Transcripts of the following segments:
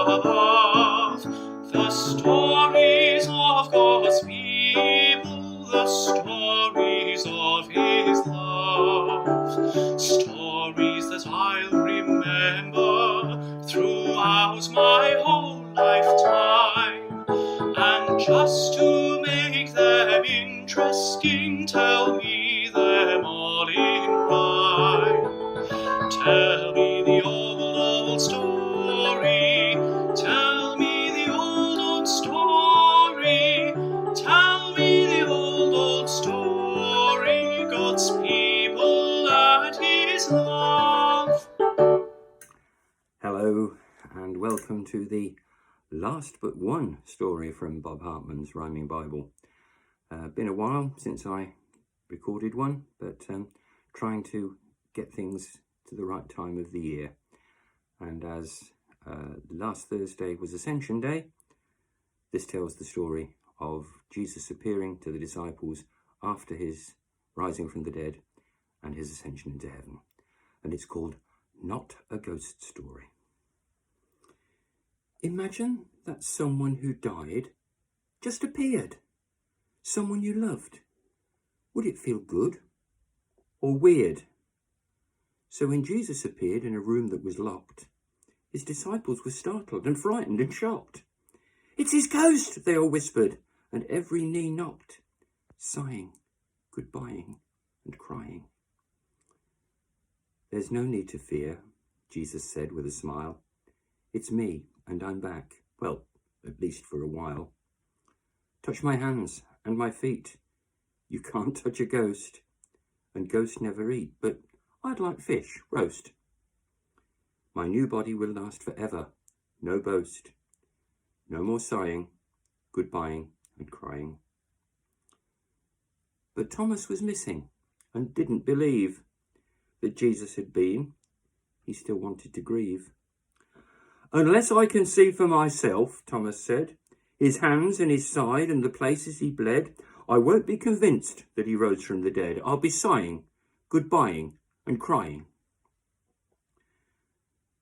above, the stories of God's people, the stories of His love, stories that I'll remember throughout my whole lifetime. And just to make them interesting, tell me them all in rhyme. Tell me the old story. Tell me the old story. Tell me the old story. God's people and His love. Hello and welcome to the last but one story from Bob Hartman's Rhyming Bible. Been a while since I recorded one, but trying to get things to the right time of the year. And as last Thursday was Ascension Day, this tells the story of Jesus appearing to the disciples after his rising from the dead and his ascension into heaven. And it's called Not a Ghost Story. Imagine that someone who died just appeared. Someone you loved. Would it feel good or weird? So when Jesus appeared in a room that was locked, his disciples were startled and frightened and shocked. "It's his ghost," they all whispered, and every knee knocked, sighing, goodbying and crying. "There's no need to fear," Jesus said with a smile. "It's me, and I'm back, well, at least for a while. Touch my hands and my feet. You can't touch a ghost, and ghosts never eat, but I'd like fish, roast. My new body will last forever, no boast. No more sighing, goodbying and crying." But Thomas was missing and didn't believe that Jesus had been. He still wanted to grieve. "Unless I can see for myself," Thomas said, "his hands and his side and the places he bled, I won't be convinced that he rose from the dead. I'll be sighing, goodbying and crying."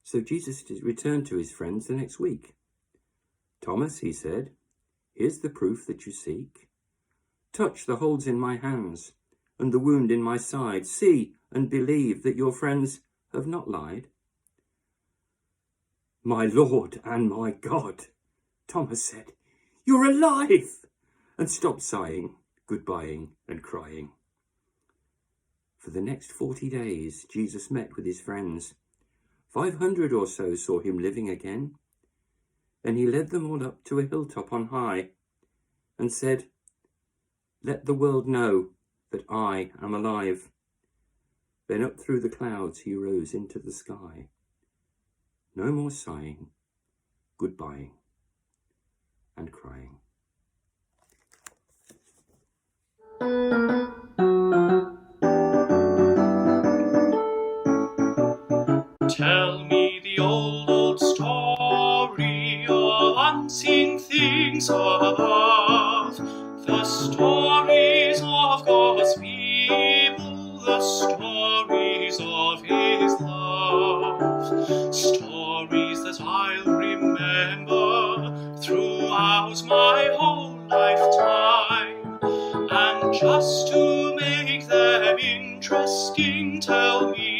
So Jesus returned to his friends the next week. "Thomas," he said, "here's the proof that you seek. Touch the holes in my hands and the wound in my side. See and believe that your friends have not lied." "My Lord and my God," Thomas said, "you're alive!" and stopped sighing, goodbying and crying. For the next 40 days, Jesus met with his friends. 500 or so saw him living again. Then he led them all up to a hilltop on high and said, "Let the world know that I am alive." Then up through the clouds he rose into the sky. No more sighing, goodbying and crying. Tell me the old story of unseen things above, the stories of God's people, the stories of His love, stories that I'll remember throughout my whole lifetime. And just to make them interesting, tell me